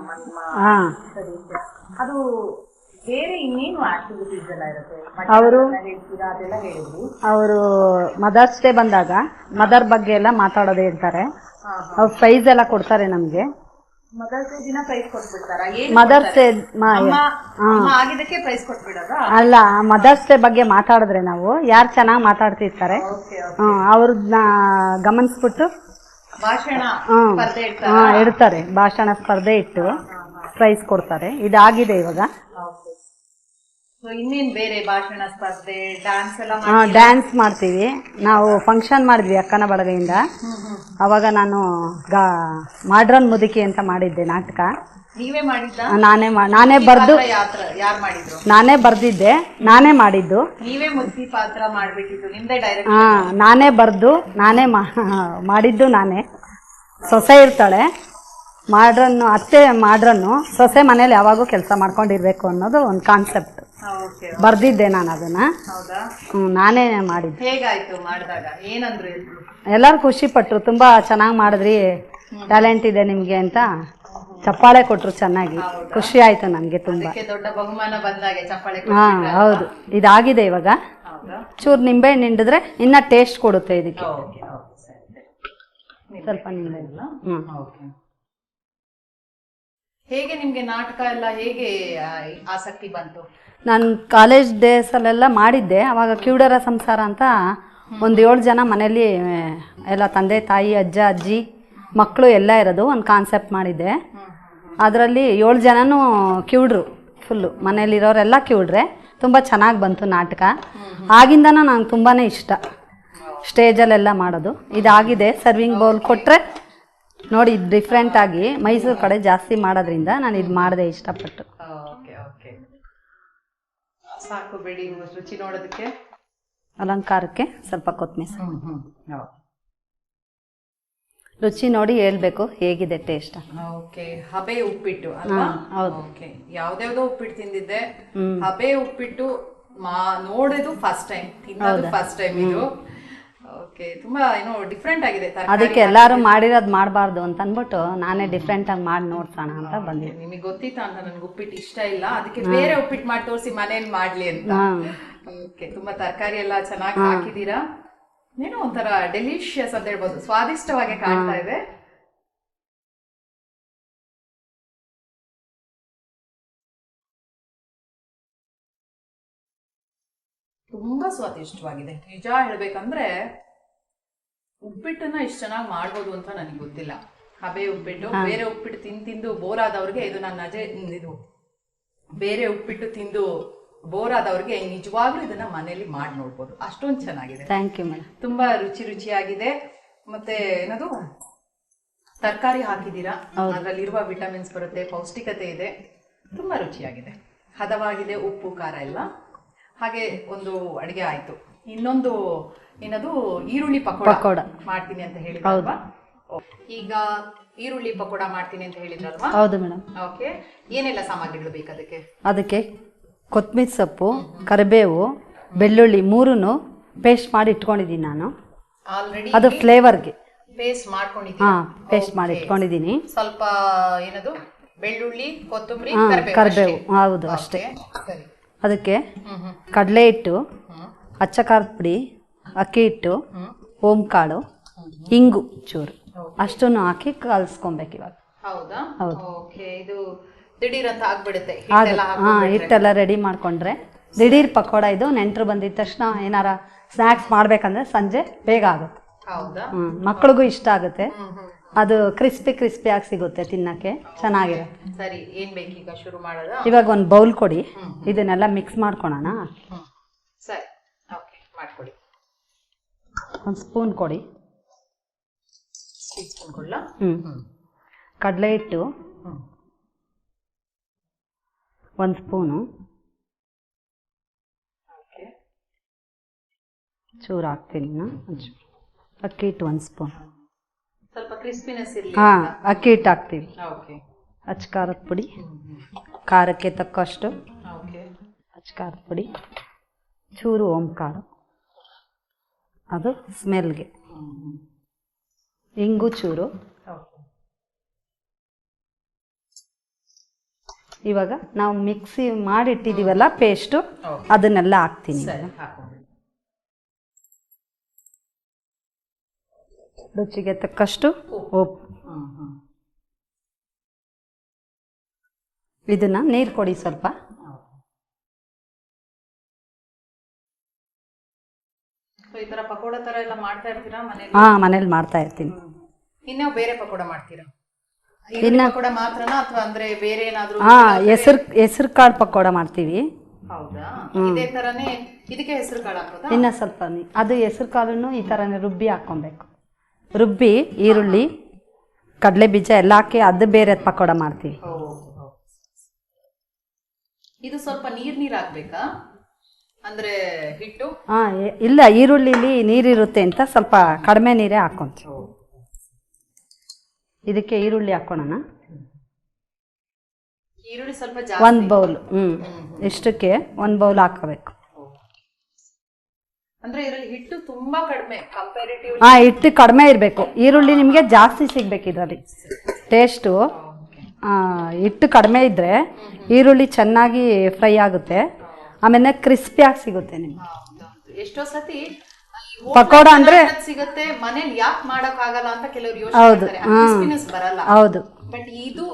ಅದು ಬೇರೆ ಇನ್ನೇನು ಆಕ್ಟಿವಿಟೀಸ್ ಎಲ್ಲ ಇರುತ್ತೆ? ಅವರು ಹೇಳ್ತೀರಾ ಅದೆಲ್ಲ ಹೇಳಿದ್ರಿ. ಅವರು ಮದರ್ಸ್ ಡೇ ಬಂದಾಗ ಮದರ್ ಬಗ್ಗೆ ಎಲ್ಲ ಮಾತಾಡೋದು ಹೇಳ್ತಾರೆ. ಅವ್ರು ಪ್ರೈಸ್ ಎಲ್ಲ ಕೊಡ್ತಾರೆ ನಮಗೆ. ಮದರ್ಸ್ ಡೇ ದಿನ ಪ್ರೈಸ್ ಕೊಟ್ಬಿಡ್ತಾರಾ? ಮದರ್ಸ್ ಡೇ ಆಗಿದ್ದಕ್ಕೆ ಪ್ರೈಸ್ ಕೊಟ್ಬಿಡೋದಾ? ಅಲ್ಲ, ಮದರ್ಸ್ ಡೇ ಬಗ್ಗೆ ಮಾತಾಡಿದ್ರೆ ನಾವು ಯಾರು ಚೆನ್ನಾಗಿ ಮಾತಾಡ್ತಿರ್ತಾರೆ ಅವ್ರನ್ನ ಗಮನಿಸ್ಬಿಟ್ಟು ಭಾಷಣ ಇಡ್ತಾರೆ. ಭಾಷಣ ಸ್ಪರ್ಧೆ ಇಟ್ಟು ಪ್ರೈಸ್ ಕೊಡ್ತಾರೆ. ಇದಾಗಿದೆ ಇವಾಗ. ಇನ್ನೇನ್ ಬೇರೆ ಭಾಷಣ ಸ್ಪರ್ಧೆ, ಡ್ಯಾನ್ಸ್ ಎಲ್ಲ? ಡ್ಯಾನ್ಸ್ ಮಾಡ್ತೀವಿ. ನಾವು ಫಂಕ್ಷನ್ ಮಾಡಿದ್ವಿ ಅಕ್ಕನ ಬಳಗದಿಂದ. ಅವಾಗ ನಾನು ಮಾಡ್ರನ್ ಮುದುಕಿ ಅಂತ ಮಾಡಿದ್ದೆ ನಾಟಕ. ನೀವೇ ಮಾಡಿದ್ದ? ನಾನೇ ಬರ್ದು ಯಾರು ಮಾಡಿದ್ರು? ನಾನೇ ಬರ್ದಿದ್ದೆ, ನಾನೇ ಮಾಡಿದ್ದು. ನೀವೇ ಮುದುಕಿ ಪಾತ್ರ ಮಾಡ್ಬೇಕಿತ್ತು, ನಿಮ್ದೇ ಡೈರೆಕ್ಟ್? ನಾನೇ ಬರ್ದು ನಾನೇ ಮಾಡಿದ್ದು ನಾನೇ. ಸೊಸೆ ಇರ್ತಾಳೆ, ಮಾಡ್ರನ್ನು ಅತ್ತೆ ಮಾಡ್ರನ್ನು, ಸೊಸೆ ಮನೇಲಿ ಯಾವಾಗೂ ಕೆಲಸ ಮಾಡ್ಕೊಂಡಿರ್ಬೇಕು ಅನ್ನೋದು ಒಂದು ಕಾನ್ಸೆಪ್ಟ್. ಬರ್ದಿದ್ದೆ ನಾನು ಅದನ್ನ. ನಾನೇ ಮಾಡಿದ್ದೆ. ಹೇಗಾಯ್ತು ಮಾಡಿದಾಗ? ಏನಂದ್ರು? ಎಲ್ಲರೂ ಖುಷಿ ಪಟ್ರು. ತುಂಬಾ ಚೆನ್ನಾಗಿ ಮಾಡಿದ್ರಿ, ಟ್ಯಾಲೆಂಟ್ ಇದೆ ನಿಮ್ಗೆ ಅಂತ ಚಪ್ಪಾಳೆ ಕೊಟ್ರು. ಚೆನ್ನಾಗಿ ಖುಷಿ ಆಯ್ತು ನನಗೆ ತುಂಬಾ. ದೊಡ್ಡ ಬಹುಮಾನ ಬಂದಾಗೆ ಚಪ್ಪಾಳೆ. ಹೌದು, ಇದಾಗಿದೆ ಇವಾಗ. ಚೂರು ನಿಂಬೆ ಹಿಂಡಿದ್ರೆ ಇನ್ನ ಟೇಸ್ಟ್ ಕೊಡುತ್ತೆ ಇದಕ್ಕೆ. ಸ್ವಲ್ಪ ನಿಂಬೆ. ಹೇಗೆ ನಿಮ್ಗೆ ನಾಟಕ ಎಲ್ಲ ಹೇಗೆ ಆಸಕ್ತಿ ಬಂತು? ನಾನು ಕಾಲೇಜ್ ಡೇಸಲ್ಲೆಲ್ಲ ಮಾಡಿದ್ದೆ. ಅವಾಗ ಕಿವುಡರ ಸಂಸಾರ ಅಂತ ಒಂದು 7 ಜನ ಮನೇಲಿ ಎಲ್ಲ ತಂದೆ ತಾಯಿ ಅಜ್ಜ ಅಜ್ಜಿ ಮಕ್ಕಳು ಎಲ್ಲ ಇರೋದು ಒಂದು ಕಾನ್ಸೆಪ್ಟ್ ಮಾಡಿದ್ದೆ. ಅದರಲ್ಲಿ 7 ಜನನೂ ಕಿವುಡ್ರು, ಫುಲ್ಲು ಮನೇಲಿರೋರೆಲ್ಲ ಕಿವುಡ್ರೆ. ತುಂಬ ಚೆನ್ನಾಗಿ ಬಂತು ನಾಟಕ. ಆಗಿಂದನೂ ನಂಗೆ ತುಂಬಾ ಇಷ್ಟ ಸ್ಟೇಜಲ್ಲೆಲ್ಲ ಮಾಡೋದು. ಇದಾಗಿದೆ. ಸರ್ವಿಂಗ್ ಬೌಲ್ ಕೊಟ್ಟರೆ ನೋಡಿ, ಡಿಫ್ರೆಂಟಾಗಿ ಮೈಸೂರು ಕಡೆ ಜಾಸ್ತಿ ಮಾಡೋದ್ರಿಂದ ನಾನು ಇದು ಮಾಡಿದೆ ಇಷ್ಟಪಟ್ಟು. ಸಾಕು ಬಿಡಿ, ರುಚಿ ನೋಡೋದಕ್ಕೆ. ಅಲಂಕಾರಕ್ಕೆ ಸ್ವಲ್ಪ ಕೊತ್ತಂಬರಿ. ರುಚಿ ನೋಡಿ ಹೇಳ್ಬೇಕು ಹೇಗಿದೆ ಟೇಸ್ಟ್. ಓಕೆ, ಹಬೆ ಉಪ್ಪಿಟ್ಟು ಅಲ್ವಾ? ಹೌದು. ಓಕೆ, ಯಾವ್ದ್ಯಾವ್ದೋ ಉಪ್ಪಿಟ್ಟು ತಿಂದಿದ್ದೆ. ಹಬೆ ಉಪ್ಪಿಟ್ಟು ನೋಡೋದು ಫಸ್ಟ್ ಟೈಮ್, ತಿನ್ನೋದು ಫಸ್ಟ್ ಟೈಮ್ ಇದು. ಓಕೆ, ತುಂಬಾ ಏನೋ ಡಿಫ್ರೆಂಟ್ ಆಗಿದೆ. ಅದಕ್ಕೆ ಎಲ್ಲಾರು ಮಾಡಿರೋದು ಮಾಡಬಾರ್ದು ಅಂತ ಅಂದ್ಬಿಟ್ಟು ನಾನೇ ಡಿಫ್ರೆಂಟ್ ಆಗಿ ಮಾಡಿ ನೋಡ್ಸೋಣ ಅಂತ ಬಂದಿದ್ದೆ. ನಿಮಗೆ ಗೊತ್ತಿತ್ತ ಅಂತ ನನ್ಗೆ ಉಪ್ಪಿಟ್ಟು ಇಷ್ಟ ಇಲ್ಲ, ಅದಕ್ಕೆ ಬೇರೆ ಉಪ್ಪಿಟ್ಟು ಮಾಡಿ ತೋರಿಸಿ ಮನೇಲಿ ಮಾಡ್ಲಿ ಅಂತ. ಓಕೆ, ತುಂಬಾ ತರಕಾರಿ ಎಲ್ಲ ಚೆನ್ನಾಗಿ ಹಾಕಿದೀರಾ. ಏನೋ ಒಂಥರ ಡೆಲಿಷಿಯಸ್ ಅಂತ ಹೇಳ್ಬೋದು, ಸ್ವಾದಿಷ್ಟವಾಗಿ ಕಾಣ್ತಾ ಇದೆ. ತುಂಬಾ ಸ್ವಾದಿಷ್ಟವಾಗಿದೆ. ನಿಜ ಹೇಳ್ಬೇಕಂದ್ರೆ ಉಪ್ಪಿಟ್ಟನ್ನ ಇಷ್ಟು ಚೆನ್ನಾಗಿ ಮಾಡ್ಬೋದು ಅಂತ ನನಗೆ ಗೊತ್ತಿಲ್ಲ. ಹಬೆ ಉಪ್ಪಿಟ್ಟು, ಬೇರೆ ಉಪ್ಪಿಟ್ಟು ತಿಂದು ಬೋರ್ ಆದವ್ರಿಗೆ ಇದು ನನ್ನ ಇದು ಬೇರೆ ಉಪ್ಪಿಟ್ಟು ತಿಂದು ಬೋರ್ ಆದವ್ರಿಗೆ ನಿಜವಾಗ್ಲೂ ಇದನ್ನ ಮನೇಲಿ ಮಾಡಿ ನೋಡ್ಬೋದು, ಅಷ್ಟೊಂದು ಚೆನ್ನಾಗಿದೆ. Thank you madam. ತುಂಬಾ ರುಚಿಯಾಗಿದೆ. ಮತ್ತೆ ಏನದು ತರಕಾರಿ ಹಾಕಿದೀರಾ, ಅದರಲ್ಲಿರುವ ವಿಟಮಿನ್ಸ್ ಬರುತ್ತೆ, ಪೌಷ್ಟಿಕತೆ ಇದೆ. ತುಂಬಾ ರುಚಿಯಾಗಿದೆ, ಹದವಾಗಿದೆ, ಉಪ್ಪು ಖಾರ ಎಲ್ಲ. ಹಾಗೆ ಒಂದು ಅಡಿಗೆ ಆಯ್ತು. ಇನ್ನೊಂದು ಏನದು ಈರುಳ್ಳಿ ಪಕೋಡ ಮಾಡ್ತೀನಿ ಅಂತ ಹೇಳಿದ್ರಲ್ವಾ? ಈಗ ಈರುಳ್ಳಿ ಪಕೋಡ ಮಾಡ್ತೀನಿ ಅಂತ ಹೇಳಿದ್ರಲ್ವಾ? ಹೌದು ಮೇಡಮ್. ಓಕೆ, ಏನೆಲ್ಲ ಸಾಮಗ್ರಿಗಳು ಬೇಕು ಅದಕ್ಕೆ? ಅದಕ್ಕೆ ಕೊತ್ತಂಬರಿ ಸೊಪ್ಪು, ಕರಿಬೇವು, ಬೆಳ್ಳುಳ್ಳಿ 3 ಪೇಸ್ಟ್ ಮಾಡಿ ಇಟ್ಕೊಂಡಿದ್ದೀನಿ ನಾನು. ಆಲ್ರೆಡಿ ಅದು ಫ್ಲೇವರ್ಗೆ ಪೇಸ್ಟ್ ಮಾಡ್ಕೊಂಡಿದ್ದೀನಿ. ಪೇಸ್ಟ್ ಮಾಡಿ ಇಟ್ಕೊಂಡಿದ್ದೀನಿ. ಸ್ವಲ್ಪ ಏನದು ಬೆಳ್ಳುಳ್ಳಿ, ಕೊತ್ತಂಬರಿ, ಕರಿಬೇವು. ಹೌದು, ಅಷ್ಟೇ. ಅದಕ್ಕೆ ಕಡಲೆ ಹಿಟ್ಟು, ಅಚ್ಚ ಖಾರದ ಪುಡಿ, ಅಕ್ಕಿ ಹಿಟ್ಟು, ಓಂಕಾಳು, ಇಂಗು ಚೂರು ಅಷ್ಟನ್ನು ಹಾಕಿ ಕಲ್ಸ್ಕೊಬೇಕು ಇವಾಗ. ಹೌದಾ? ಹೌದು. ಓಕೆ, ಇದು ದಿಢೀರ್ ಅಂತ ಆಗ್ಬಿಡುತ್ತೆ. ಹಿಟ್ಟೆಲ್ಲ ರೆಡಿ ಮಾಡ್ಕೊಂಡ್ರೆ ದಿಢೀರ್ ಪಕೋಡ. ಇದು ನೆಂಟರು ಬಂದಿದ ತಕ್ಷಣ ಏನಾರ ಸ್ನ್ಯಾಕ್ಸ್ ಮಾಡ್ಬೇಕಂದ್ರೆ ಸಂಜೆ ಬೇಗ ಆಗುತ್ತೆ. ಹೌದಾ? ಮಕ್ಳಿಗೂ ಇಷ್ಟ ಆಗುತ್ತೆ. ಅದು ಕ್ರಿಸ್ಪಿ ಆಗಿ ಸಿಗುತ್ತೆ, ತಿನ್ನಕ್ಕೆ ಚೆನ್ನಾಗಿರುತ್ತೆ. ಸರಿ, ಏನ್ ಬೇಕು ಈಗ ಶುರು ಮಾಡೋದಾ? ಇವಾಗ ಒಂದು ಬೌಲ್ ಕೊಡಿ, ಇದನ್ನೆಲ್ಲ ಮಿಕ್ಸ್ ಮಾಡ್ಕೊಳೋಣ. ಸರಿ, ಓಕೆ, ಮಾಡ್ಕೊಡಿ. ಒಂದು ಸ್ಪೂನ್ ಕೊಡಿ. ಸ್ಪೂನ್ ಕೊಡ್ಲಾ? ಕಡಲೆ ಹಿಟ್ಟು 1 ಸ್ಪೂನು, ಚೂರು ಹಾಕ್ತೀನಿ. ಅಕ್ಕಿ ಹಿಟ್ಟು 1 ಸ್ಪೂನ್, ಸ್ವಲ್ಪ ಕ್ರಿಸ್ಪಿನೆಸ್ ಇರಲಿ. ಅಕ್ಕಿ ಹಿಟ್ಟು ಹಾಕ್ತೀವಿ. ಓಕೆ. ಅಚ್ಚ ಖಾರದ ಪುಡಿ, ಖಾರಕ್ಕೆ ತಕ್ಕಷ್ಟು ಅಚ್ಚ ಖಾರದ ಪುಡಿ, ಚೂರು ಓಂಕಾಳು, ಅದು ಸ್ಮೆಲ್ಗೆ, ಇಂಗು ಚೂರು, ಇವಾಗ ನಾವು ಮಿಕ್ಸಿ ಮಾಡಿಟ್ಟಿದ್ದೀವಲ್ಲ ಪೇಸ್ಟು, ಅದನ್ನೆಲ್ಲ ಹಾಕ್ತೀನಿ. ರುಚಿಗೆ ತಕ್ಕಷ್ಟು ಉಪ್ಪು. ಇದನ್ನ ನೀರು ಕೊಡಿ ಸ್ವಲ್ಪ. ಈ ತರ ಪಕೋಡ ತರ ಎಲ್ಲ ಮಾಡ್ತಾ ಇರ್ತೀರಾ ಮನೇಲಿ? ಹಾ, ಮನೇಲಿ ಮಾಡ್ತಾ ಇರ್ತೀನಿ. ಇನ್ನು ಬೇರೆ ಪಕೋಡ ಮಾಡ್ತೀರಾ? ಪಕೋಡ ಮಾತ್ರನಾ ಅಥವಾ ಅಂದ್ರೆ ಬೇರೆ ಏನಾದ್ರು? ಹಾ, ಹೆಸರು ಕಾಳು ಪಕೋಡ ಮಾಡ್ತೀವಿ. ಹೌದಾ? ಇದೇ ತರನೇ ಇದಕ್ಕೆ ಹೆಸರು ಕಾಳು ಹಾಕೋದಾ? ಇನ್ನ ಸ್ವಲ್ಪ ಅದು ಹೆಸರು ಕಾಳನ್ನು ಈ ತರನೇ ರುಬ್ಬಿ ಹಾಕೊಬೇಕು. ರುಬ್ಬಿ ಈರುಳ್ಳಿ, ಕಡಲೆ ಬೀಜ ಎಲ್ಲ ಹಾಕಿ ಅದು ಬೇರೆ ಪಕೋಡ ಮಾಡ್ತೀವಿ. ಇದು ಸ್ವಲ್ಪ ನೀರ್ ಹಾಕ್ಬೇಕಾ? ಅಂದ್ರೆ ಹಿಟ್ಟು? ಹಾ, ಇಲ್ಲ, ಈರುಳ್ಳಿಲಿ ನೀರಿರುತ್ತೆ ಅಂತ ಸ್ವಲ್ಪ ಕಡಿಮೆ ನೀರೇ ಹಾಕೊಂತೀವಿ. ಇದಕ್ಕೆ ಈರುಳ್ಳಿ ಹಾಕೋಣ. ಈರುಳ್ಳಿ ಸ್ವಲ್ಪ ಒಂದು ಬೌಲ್. ಇಷ್ಟಕ್ಕೆ ಒಂದು ಬೌಲ್ ಹಾಕಬೇಕು. ಅಂದ್ರೆ ಇದರಲ್ಲಿ ಹಿಟ್ಟು ತುಂಬಾ ಕಡಿಮೆ ಕಂಪ್ಯಾರಿಟಿವ್. ಹಾ, ಹಿಟ್ಟು ಕಡಿಮೆ ಇರಬೇಕು. ಈರುಳ್ಳಿ ನಿಮಗೆ ಜಾಸ್ತಿ ಸಿಗ್ಬೇಕು ಇದರಲ್ಲಿ ಟೇಸ್ಟು. ಹಿಟ್ಟು ಕಡಿಮೆ ಇದ್ರೆ ಈರುಳ್ಳಿ ಚೆನ್ನಾಗಿ ಫ್ರೈ ಆಗುತ್ತೆ, ಆಮೇಲೆ ಕ್ರಿಸ್ಪಿಯಾಗಿ ಸಿಗುತ್ತೆ ನಿಮ್ಗೆ. ಎಷ್ಟೋ ಸತಿ ಪಕೋಡ ಅಂದ್ರೆ ಸಿಗುತ್ತೆ ಮನೇಲಿ, ಯಾಕೆ ಮಾಡಕ್ ಆಗಲ್ಲ ಅಂತ ಕೆಲವರು ಯೋಚನೆ ಮಾಡ್ತಾರೆ. ಕ್ರಿಸ್ಪಿನೆಸ್ ಬರಲ್ಲ. ಹೌದು, ಬಟ್ ಇದು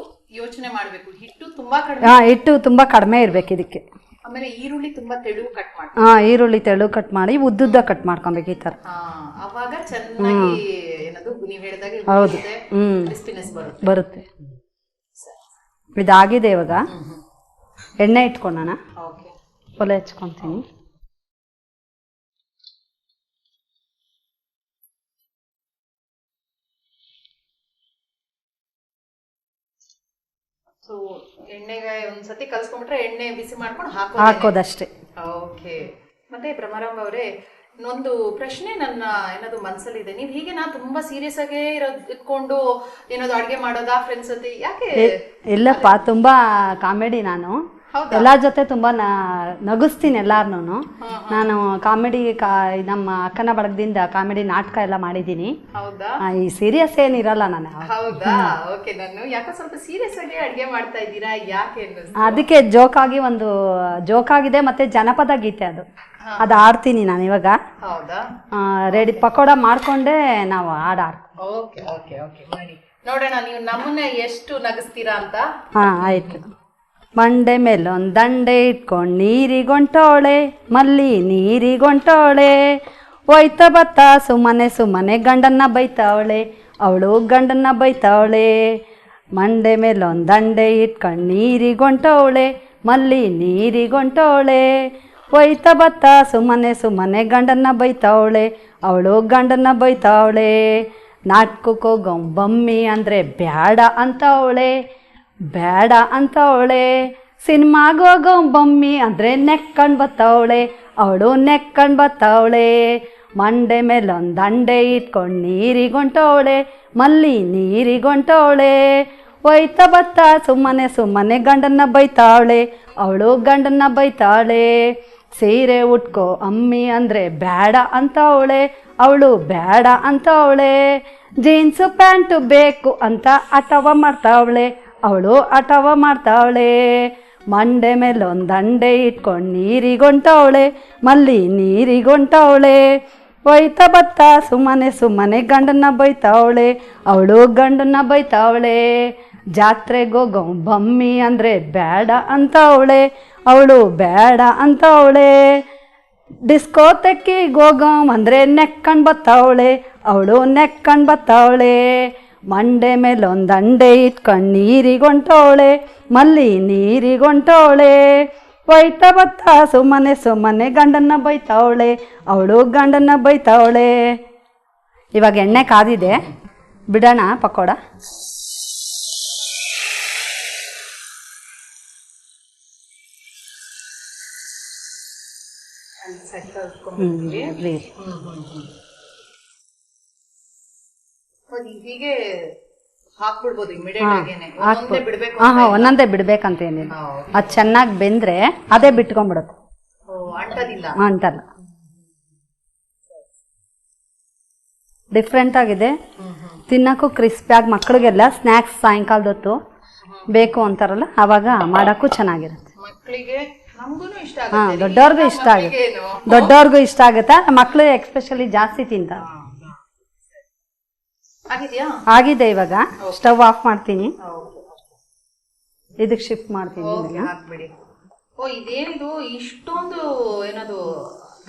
ಯೋಚನೆ ಮಾಡ್ಬೇಕು, ಹಿಟ್ಟು ತುಂಬಾ ಕಡಿಮೆ. ಹಿಟ್ಟು ತುಂಬಾ ಕಡಿಮೆ ಇರ್ಬೇಕು ಇದಕ್ಕೆ. ಆಮೇಲೆ ಈರುಳ್ಳಿ ತುಂಬಾ ತೆಳುವು ಕಟ್ ಮಾಡಿ. ಈರುಳ್ಳಿ ತೆಳುವು ಕಟ್ ಮಾಡಿ ಉದ್ದುದ್ದ ಕಟ್ ಮಾಡ್ಕೊಬೇಕು ಈ ತರ. ಅವಾಗ ಚೆನ್ನಾಗಿ ಏನದು ನೀವ್ ಹೇಳಿದಾಗ ಹೌದು, ಕ್ರಿಸ್ಪಿನೆಸ್ ಬರುತ್ತೆ. ಇದಾಗಿದೆ. ಇವಾಗ ಎಣ್ಣೆ ಇಟ್ಕೊಳ್ಳೋಣ. ಒಲೆ ಹಚ್ಕೊತೀನಿ. ಸೊ ಎಣ್ಣೆಗೆ ಒಂದ್ಸತಿ ಕಲ್ಸ್ಕೊಂಡ್ಬಿಟ್ರೆ ಎಣ್ಣೆ ಬಿಸಿ ಮಾಡ್ಕೊಂಡು ಹಾಕೋದಷ್ಟೇ. ಓಕೆ. ಮತ್ತೆ ಭ್ರಮರಾಂಬ ಅವರೇ, ಇನ್ನೊಂದು ಪ್ರಶ್ನೆ ನನ್ನ ಏನಾದ್ರು ಮನ್ಸಲ್ಲಿದೆ. ನೀವ್ ಹೀಗೆ ತುಂಬಾ ಸೀರಿಯಸ್ ಆಗೇ ಇಟ್ಕೊಂಡು ಏನಾದ್ರು ಅಡ್ಗೆ ಮಾಡೋದಾ ಫ್ರೆಂಡ್ಸ್ ಜೊತೆ? ಯಾಕೆ? ಇಲ್ಲಪ್ಪ, ತುಂಬಾ ಕಾಮಿಡಿ. ನಾನು ಎಲ್ಲಾರ ಜೊತೆ ತುಂಬಾ ನಗಿಸ್ತೀನಿ ಎಲ್ಲಾರ್ನು. ನಾನು ಕಾಮಿಡಿ ನಮ್ಮ ಅಕ್ಕನ ಬಳಗದಿಂದ ಕಾಮಿಡಿ ನಾಟಕ ಎಲ್ಲ ಮಾಡಿದ್ದೀನಿ. ಈ ಸೀರಿಯಸ್ ಏನಿರಲ್ಲ ನಾನು. ಹೌದಾ? ಓಕೆ. ನಾನು ಯಾಕೆ ಸ್ವಲ್ಪ ಸೀರಿಯಸ್ ಆಗಿ ಅಡ್ಗೆ ಮಾಡ್ತಾ ಇದ್ದೀರಾ ಯಾಕೆ? ಅದಕ್ಕೆ ಜೋಕಾಗಿದೆ ಮತ್ತೆ ಜನಪದ ಗೀತೆ ಅದು ಆಡ್ತೀನಿ ನಾನು ಇವಾಗ. ಹೌದಾ? ರೆಡಿ ಪಕೋಡ ಮಾಡ್ಕೊಂಡೆ ನಾವು ಆಡ್ತೀವಿ. ಓಕೆ ಓಕೆ ಓಕೆ, ಮಾಡಿ ನೋಡೋಣ ನೀವು ನಮ್ಮನ್ನ ಎಷ್ಟು ನಗಿಸ್ತೀರಾ ಅಂತ. ಆಯ್ತು. ಮಂಡೆ ಮೇಲೊಂದು ದಂಡೆ ಇಟ್ಕೊಂಡು ನೀರಿಗೊಂಟೋಳೆ, ಮಲ್ಲಿ ನೀರಿಗೊಂಟೋಳೆ, ಒಯ್ತ ಬತ್ತ ಸುಮ್ಮನೆ ಗಂಡನ್ನ ಬೈತಾವಳೆ, ಅವಳು ಗಂಡನ್ನ ಬೈತಾವಳೆ. ಮಂಡೆ ಮೇಲೊಂದು ದಂಡೆ ಇಟ್ಕೊಂಡು ನೀರಿಗೊಂಟೋಳೆ, ಮಲ್ಲಿ ನೀರಿಗೊಂಟೋಳೆ, ಒಯ್ತ ಬತ್ತ ಸುಮ್ಮನೆ ಗಂಡನ್ನ ಬೈತಾವಳೆ, ಅವಳು ಗಂಡನ್ನ ಬೈತಾವಳೆ. ನಾಟಕಕ್ಕೆ ಹೋಗೋ ಬಮ್ಮಿ ಅಂದರೆ ಬ್ಯಾಡ ಅಂತವಳೆ, ಬೇಡ ಅಂತವಳೆ. ಸಿನಿಮಾಗೆ ಹೋಗೋ ಬಮ್ಮಿ ಅಂದರೆ ನೆಕ್ಕಂಡು ಬತ್ತವಳೆ, ಅವಳು ನೆಕ್ಕಂಡು ಬತ್ತವಳೆ. ಮಂಡೆ ಮೇಲೊಂದು ದಂಡೆ ಇಟ್ಕೊಂಡು ನೀರಿಗೊಂಟವಳೆ, ಮಲ್ಲಿ ನೀರಿಗೊಂಟವಳೆ, ಒಯ್ತ ಬತ್ತ ಸುಮ್ಮನೆ ಗಂಡನ್ನ ಬೈತಾವಳೆ, ಅವಳು ಗಂಡನ್ನ ಬೈತಾವಳೆ. ಸೀರೆ ಉಟ್ಕೋ ಅಮ್ಮಿ ಅಂದರೆ ಬೇಡ ಅಂತವಳೆ, ಅವಳು ಬೇಡ ಅಂತವಳೆ. ಜೀನ್ಸು ಪ್ಯಾಂಟು ಬೇಕು ಅಂತ ಆಟವ ಮಾಡ್ತಾವಳೆ, ಅವಳು ಆಟವ ಮಾಡ್ತಾವಳೆ. ಮಂಡೆ ಮೇಲೊಂದು ದಂಡೆ ಇಟ್ಕೊಂಡು ನೀರಿಗೊಂಟವಳೆ, ಮಲ್ಲಿ ನೀರಿಗೊಂಟವಳೆ, ಒಯ್ತ ಬತ್ತ ಸುಮ್ಮನೆ ಗಂಡನ್ನ ಬೈತಾವಳೆ, ಅವಳು ಗಂಡನ್ನ ಬೈತಾವಳೆ. ಜಾತ್ರೆಗೋಗೋ ಬಮ್ಮಿ ಅಂದರೆ ಬೇಡ ಅಂತವಳೆ, ಅವಳು ಬೇಡ ಅಂತವಳೆ. ಡಿಸ್ಕೋತೆಕ್ಕಿಗೆ ಹೋಗೋ ಅಂದರೆ ನೆಕ್ಕಂಡು ಬತ್ತವಳೆ, ಅವಳು ನೆಕ್ಕಂಡು ಬತ್ತವಳೆ. ಮಂಡೆ ಮೇಲೊಂದು ದಂಡೆ ಇಟ್ಕೊಂಡು ನೀರಿಗೊಂಟವಳೆ, ಮಲ್ಲಿ ನೀರಿಗೊಂಟವಳೆ, ಒಯ್ತ ಬತ್ತ ಸುಮ್ಮನೆ ಗಂಡನ್ನ ಬೈತಾವಳೆ, ಅವಳು ಗಂಡನ್ನ ಬೈತಾವಳೆ. ಇವಾಗ ಎಣ್ಣೆ ಕಾದಿದೆ, ಬಿಡೋಣ ಪಕೋಡ. ಹೀಗೆ ಹಾಕ್ಬಿಡ್ಬೋದು ಇಮಿಡಿಯೇಟ್ ಆಗೇನೆ? ಒಂದೊಂದೇ ಬಿಡ್ಬೇಕಂತ ಏನಿಲ್ಲ, ಅದು ಚೆನ್ನಾಗಿ ಬೆಂದ್ರೆ ಅದೇ ಬಿಟ್ಕೊಂಡ್ಬಿಡುತ್ತೆ, ಅಂಟಲ್ಲ. ಡಿಫ್ರೆಂಟ್ ಆಗಿದೆ, ತಿನ್ನಕ್ಕೂ ಕ್ರಿಸ್ಪಿಯಾಗಿ. ಮಕ್ಕಳಿಗೆಲ್ಲ ಸ್ನ್ಯಾಕ್ಸ್ ಸಾಯಂಕಾಲದ ಹೊತ್ತು ಬೇಕು ಅಂತಾರಲ್ಲ ಅವಾಗ ಮಾಡಕ್ಕೂ ಚೆನ್ನಾಗಿರುತ್ತೆ. ಮಕ್ಕಳಿಗೆ ನಮಗೂನು ಇಷ್ಟ ಹಾ, ಆಗುತ್ತೆ. ದೊಡ್ಡವ್ರಿಗೂ ಇಷ್ಟ ಆಗುತ್ತೆ. ದೊಡ್ಡವ್ರಿಗೂ ಇಷ್ಟ ಆಗುತ್ತಾ, ಮಕ್ಕಳು ಎಕ್ಸ್ಪೆಷಲಿ ಜಾಸ್ತಿ ತಿಂತಾರೆ. ಆಗಿದ್ಯಾ? ಆಗಿದೆ. ಇವಾಗ ಸ್ಟವ್ ಆಫ್ ಮಾಡ್ತೀನಿ, ಇದಕ್ಕೆ ಶಿಫ್ಟ್ ಮಾಡ್ತೀನಿ. ಹಾಕ್ಬಿಡಿ. ಓ, ಇದೇನಿದು ಇಷ್ಟೊಂದು ಏನದು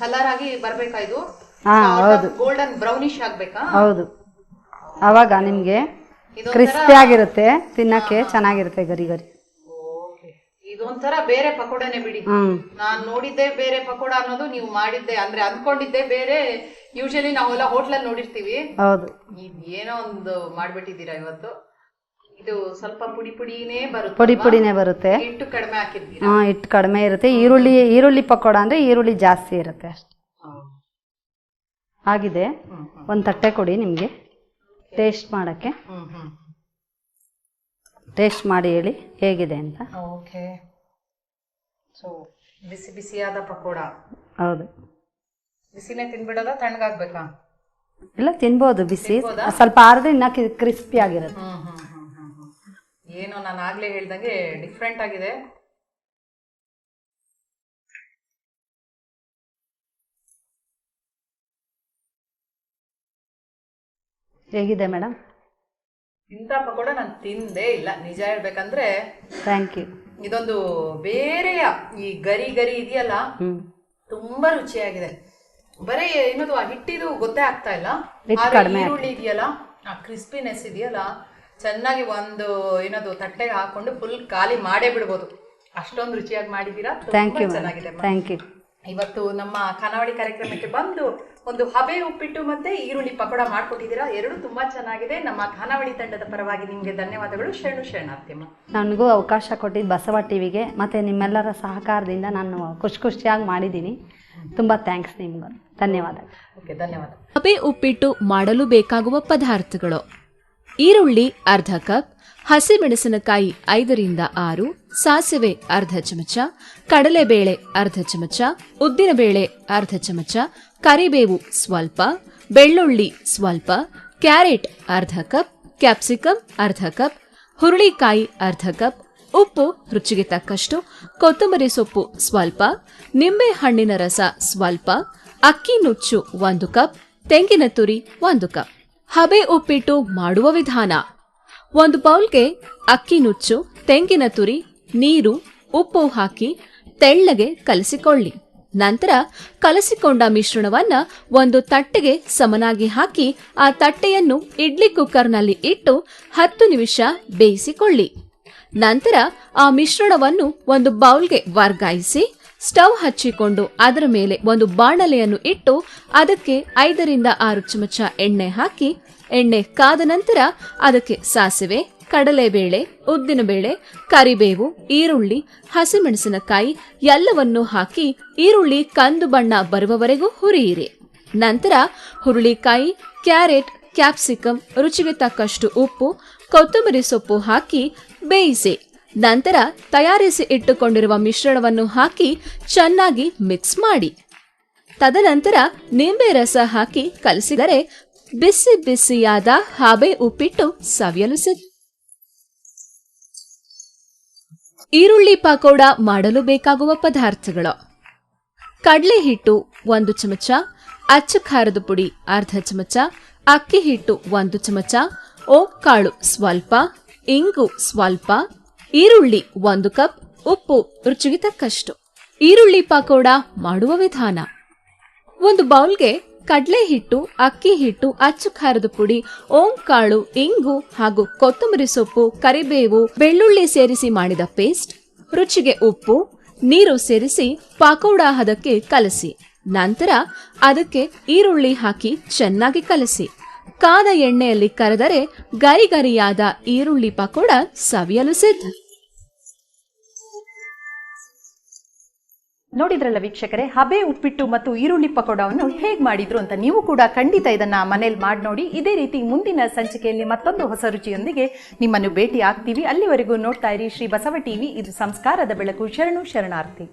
ಕಲರ್ ಆಗಿ ಬರ್ಬೇಕಾ ಇದು? ಹಾ, ಹೌದು. ಗೋಲ್ಡನ್ ಬ್ರೌನಿಶ್ ಆಗ್ಬೇಕಾ? ಹೌದು. ಅವಾಗ ನಿಮ್ಗೆ ಕ್ರಿಸ್ಪಿ ಆಗಿರುತ್ತೆ, ತಿನ್ನಕ್ಕೆ ಚೆನ್ನಾಗಿರುತ್ತೆ, ಗರಿ ಗರಿ. ಇದೊಂಥರ ಬೇರೆ ಪಕೋಡನೆ ಬಿಡಿ. ನಾನ್ ನೋಡಿದ್ದೆ ಬೇರೆ ಪಕೋಡ ಅನ್ನೋದು, ನೀವು ಮಾಡಿದ್ದೆ ಅಂದ್ರೆ ಅನ್ಕೊಂಡಿದ್ದೆ ಬೇರೆ. ಯೂಶಲಿ ನಾವೆಲ್ಲ ಹೋಟ್ಲಲ್ಲಿ ನೋಡಿರ್ತೀವಿ. ಹೌದು. ಏನೋ ಒಂದು ಮಾಡ್ಬಿಟ್ಟಿದ್ದೀರಾ ಇವತ್ತು. ಇದು ಸ್ವಲ್ಪ ಪುಡಿ ಪುಡಿನೇ ಬರುತ್ತೆ. ಪುಡಿ ಪುಡಿನೇ ಬರುತ್ತೆ. ಹಿಟ್ಟು ಕಡಿಮೆ ಹಾಕಿದ್ವಿ. ಹಾ, ಹಿಟ್ಟು ಕಡಿಮೆ ಇರುತ್ತೆ. ಈರುಳ್ಳಿ ಪಕೋಡ ಅಂದ್ರೆ ಈರುಳ್ಳಿ ಜಾಸ್ತಿ ಇರುತ್ತೆ ಅಷ್ಟೇ. ಆಗಿದೆ. ಒಂದ್ ತಟ್ಟೆ ಕೊಡಿ ನಿಮ್ಗೆ ಟೇಸ್ಟ್ ಮಾಡಕ್ಕೆ. ಟೇಸ್ಟ್ ಮಾಡಿ ಹೇಳಿ ಹೇಗಿದೆ ಅಂತ. ಓಕೆ. ಸೊ ಬಿಸಿ ಬಿಸಿಯಾದ ಪಕೋಡ. ಹೌದು. ಬಿಸಿನೇ ತಿನ್ಬಿಡೋದ, ತಣ್ಣಗಾಗ್ಬೇಕಾ? ಇಲ್ಲ, ತಿನ್ಬೋದು. ಬಿಸಿ ಸ್ವಲ್ಪ ಆರಿದ್ರೆ ಇನ್ನ ಕ್ರಿಸ್ಪಿ ಆಗಿರುತ್ತೆ. ಏನೋ ನಾನು ಆಗ್ಲೇ ಹೇಳ್ದಂಗೆ ಡಿಫ್ರೆಂಟ್ ಆಗಿದೆ. ಹೇಗಿದೆ ಮೇಡಮ್? ಇಂಥ ಪಕೋಡ ನಾನು ತಿಂದೇ ಇಲ್ಲ, ನಿಜ ಹೇಳ್ಬೇಕಂದ್ರೆ. Thank you. ಇದೊಂದು ಬೇರೆಯ ಈ ಗರಿ ಗರಿ ಇದೆಯಲ್ಲ, ತುಂಬಾ ರುಚಿಯಾಗಿದೆ. ಬರೀ ಏನದು ಆ ಹಿಟ್ಟಿದು ಗೊತ್ತೇ ಆಗ್ತಾ ಇಲ್ಲ. ಈರುಳ್ಳಿ ಇದೆಯಲ್ಲ, ಆ ಕ್ರಿಸ್ಪಿನೆಸ್ ಇದೆಯಲ್ಲ, ಚೆನ್ನಾಗಿ ಒಂದು ಏನದು ತಟ್ಟೆಗೆ ಹಾಕೊಂಡು ಫುಲ್ ಖಾಲಿ ಮಾಡೇ ಬಿಡ್ಬೋದು. ಅಷ್ಟೊಂದು ರುಚಿಯಾಗಿ ಮಾಡಿದೀರಾ. ಚೆನ್ನಾಗಿದೆ. Thank you. ಇವತ್ತು ನಮ್ಮ ಖಾನಾವಳಿ ಕಾರ್ಯಕ್ರಮಕ್ಕೆ ಬಂದು ಒಂದು ಹಬೆ ಉಪ್ಪಿಟ್ಟು ಮತ್ತೆ ಈರುಳ್ಳಿ ಪಕೋಡ ಮಾಡ್ಕೊಟ್ಟಿದ್ದೀರಾ. ಎರಡು ತುಂಬಾ ಚೆನ್ನಾಗಿದೆ. ನಮ್ಮ ಖಾನಾವಳಿ ತಂಡದ ಪರವಾಗಿ ನಿಮ್ಗೆ ಧನ್ಯವಾದಗಳು. ಶರಣಾರ್ಥಿಯಮ್ಮ. ನನಗೂ ಅವಕಾಶ ಕೊಟ್ಟಿದ್ದು ಬಸವ ಟಿವಿಗೆ ಮತ್ತೆ ನಿಮ್ಮೆಲ್ಲರ ಸಹಕಾರದಿಂದ ನಾನು ಖುಷಿಯಾಗಿ ಮಾಡಿದ್ದೀನಿ. ತುಂಬಾ ಥ್ಯಾಂಕ್ಸ್ ನಿಮ್ಗೆ. ಧನ್ಯವಾದ. ಓಕೆ, ಧನ್ಯವಾದ. ಹಬೆ ಉಪ್ಪಿಟ್ಟು ಮಾಡಲು ಬೇಕಾಗುವ ಪದಾರ್ಥಗಳು: ಈರುಳ್ಳಿ ಅರ್ಧ ಕಪ್, ಹಸಿಮೆಣಸಿನಕಾಯಿ 5ರಿಂದ 6, ಸಾಸಿವೆ ಅರ್ಧ ಚಮಚ, ಕಡಲೆಬೇಳೆ ಅರ್ಧ ಚಮಚ, ಉದ್ದಿನಬೇಳೆ ಅರ್ಧ ಚಮಚ, ಕರಿಬೇವು ಸ್ವಲ್ಪ, ಬೆಳ್ಳುಳ್ಳಿ ಸ್ವಲ್ಪ, ಕ್ಯಾರೆಟ್ ಅರ್ಧ ಕಪ್, ಕ್ಯಾಪ್ಸಿಕಮ್ ಅರ್ಧ ಕಪ್, ಹುರುಳಿಕಾಯಿ ಅರ್ಧ ಕಪ್, ಉಪ್ಪು ರುಚಿಗೆ ತಕ್ಕಷ್ಟು, ಕೊತ್ತಂಬರಿ ಸೊಪ್ಪು ಸ್ವಲ್ಪ, ನಿಂಬೆ ಹಣ್ಣಿನ ರಸ ಸ್ವಲ್ಪ, ಅಕ್ಕಿ ನುಚ್ಚು 1 ಕಪ್, ತೆಂಗಿನ ತುರಿ 1 ಕಪ್. ಹಬೆ ಉಪ್ಪಿಟ್ಟು ಮಾಡುವ ವಿಧಾನ: ಒಂದು ಬೌಲ್ಗೆ ಅಕ್ಕಿ ನುಚ್ಚು, ತೆಂಗಿನ ತುರಿ, ನೀರು, ಉಪ್ಪು ಹಾಕಿ ತೆಳ್ಳಗೆ ಕಲಸಿಕೊಳ್ಳಿ. ನಂತರ ಕಲಸಿಕೊಂಡ ಮಿಶ್ರಣವನ್ನ ಒಂದು ತಟ್ಟೆಗೆ ಸಮನಾಗಿ ಹಾಕಿ ಆ ತಟ್ಟೆಯನ್ನು ಇಡ್ಲಿ ಕುಕ್ಕರ್ನಲ್ಲಿ ಇಟ್ಟು 10 ನಿಮಿಷ ಬೇಯಿಸಿಕೊಳ್ಳಿ. ನಂತರ ಆ ಮಿಶ್ರಣವನ್ನು ಒಂದು ಬೌಲ್ಗೆ ವರ್ಗಾಯಿಸಿ ಸ್ಟವ್ ಹಚ್ಚಿಕೊಂಡು ಅದರ ಮೇಲೆ ಒಂದು ಬಾಣಲೆಯನ್ನು ಇಟ್ಟು ಅದಕ್ಕೆ 5ರಿಂದ 6 ಚಮಚ ಎಣ್ಣೆ ಹಾಕಿ, ಎಣ್ಣೆ ಕಾದ ನಂತರ ಅದಕ್ಕೆ ಸಾಸಿವೆ, ಕಡಲೆಬೇಳೆ, ಉದ್ದಿನಬೇಳೆ, ಕರಿಬೇವು, ಈರುಳ್ಳಿ, ಹಸಿಮೆಣಸಿನಕಾಯಿ ಎಲ್ಲವನ್ನೂ ಹಾಕಿ ಈರುಳ್ಳಿ ಕಂದು ಬಣ್ಣ ಬರುವವರೆಗೂ ಹುರಿಯಿರಿ. ನಂತರ ಹುರುಳಿಕಾಯಿ, ಕ್ಯಾರೆಟ್, ಕ್ಯಾಪ್ಸಿಕಮ್, ರುಚಿಗೆ ತಕ್ಕಷ್ಟು ಉಪ್ಪು, ಕೊತ್ತಂಬರಿ ಸೊಪ್ಪು ಹಾಕಿ ಬೇಯಿಸಿ. ನಂತರ ತಯಾರಿಸಿ ಇಟ್ಟುಕೊಂಡಿರುವ ಮಿಶ್ರಣವನ್ನು ಹಾಕಿ ಚೆನ್ನಾಗಿ ಮಿಕ್ಸ್ ಮಾಡಿ. ತದನಂತರ ನಿಂಬೆ ರಸ ಹಾಕಿ ಕಲಸಿದರೆ ಬಿಸಿ ಬಿಸಿಯಾದ ಹಬೆ ಉಪ್ಪಿಟ್ಟು ಸವಿಯಲು ಸಿದ್ಧ. ಈರುಳ್ಳಿ ಪಕೋಡ ಮಾಡಲು ಬೇಕಾಗುವ ಪದಾರ್ಥಗಳು: ಕಡಲೆ ಹಿಟ್ಟು 1 ಚಮಚ, ಅಚ್ಚ ಖಾರದ ಪುಡಿ ಅರ್ಧ ಚಮಚ, ಅಕ್ಕಿ ಹಿಟ್ಟು 1 ಚಮಚ, ಓಂಕಾಳು ಸ್ವಲ್ಪ, ಇಂಗು ಸ್ವಲ್ಪ, ಈರುಳ್ಳಿ 1 ಕಪ್, ಉಪ್ಪು ರುಚಿಗೆ ತಕ್ಕಷ್ಟು. ಈರುಳ್ಳಿ ಪಕೋಡ ಮಾಡುವ ವಿಧಾನ: ಒಂದು ಬೌಲ್ಗೆ ಕಡಲೆ ಹಿಟ್ಟು, ಅಕ್ಕಿ ಹಿಟ್ಟು, ಅಚ್ಚು ಖಾರದ ಪುಡಿ, ಓಂಕಾಳು, ಇಂಗು ಹಾಗೂ ಕೊತ್ತಂಬರಿ ಸೊಪ್ಪು, ಕರಿಬೇವು, ಬೆಳ್ಳುಳ್ಳಿ ಸೇರಿಸಿ ಮಾಡಿದ ಪೇಸ್ಟ್, ರುಚಿಗೆ ಉಪ್ಪು, ನೀರು ಸೇರಿಸಿ ಪಕೋಡ ಹದಕ್ಕೆ ಕಲಸಿ. ನಂತರ ಅದಕ್ಕೆ ಈರುಳ್ಳಿ ಹಾಕಿ ಚೆನ್ನಾಗಿ ಕಲಸಿ. ಕಾದ ಎಣ್ಣೆಯಲ್ಲಿ ಕರೆದರೆ ಗರಿ ಗರಿಯಾದ ಈರುಳ್ಳಿ ಪಕೋಡ ಸವಿಯಲು ಸಿದ್ಧ. ನೋಡಿದ್ರಲ್ಲ ವೀಕ್ಷಕರೇ, ಹಬೆ ಉಪ್ಪಿಟ್ಟು ಮತ್ತು ಈರುಳ್ಳಿ ಪಕೋಡವನ್ನು ಹೇಗೆ ಮಾಡಿದ್ರು ಅಂತ. ನೀವು ಕೂಡ ಖಂಡಿತ ಇದನ್ನ ಮನೇಲಿ ಮಾಡಿ ನೋಡಿ. ಇದೇ ರೀತಿ ಮುಂದಿನ ಸಂಚಿಕೆಯಲ್ಲಿ ಮತ್ತೊಂದು ಹೊಸ ರುಚಿಯೊಂದಿಗೆ ನಿಮ್ಮನ್ನು ಭೇಟಿ ಆಗ್ತೀವಿ. ಅಲ್ಲಿವರೆಗೂ ನೋಡ್ತಾ ಇರಿ ಶ್ರೀ ಬಸವ ಟಿವಿ. ಇದು ಸಂಸ್ಕಾರದ ಬೆಳಕು. ಶರಣಾರ್ಥಿ.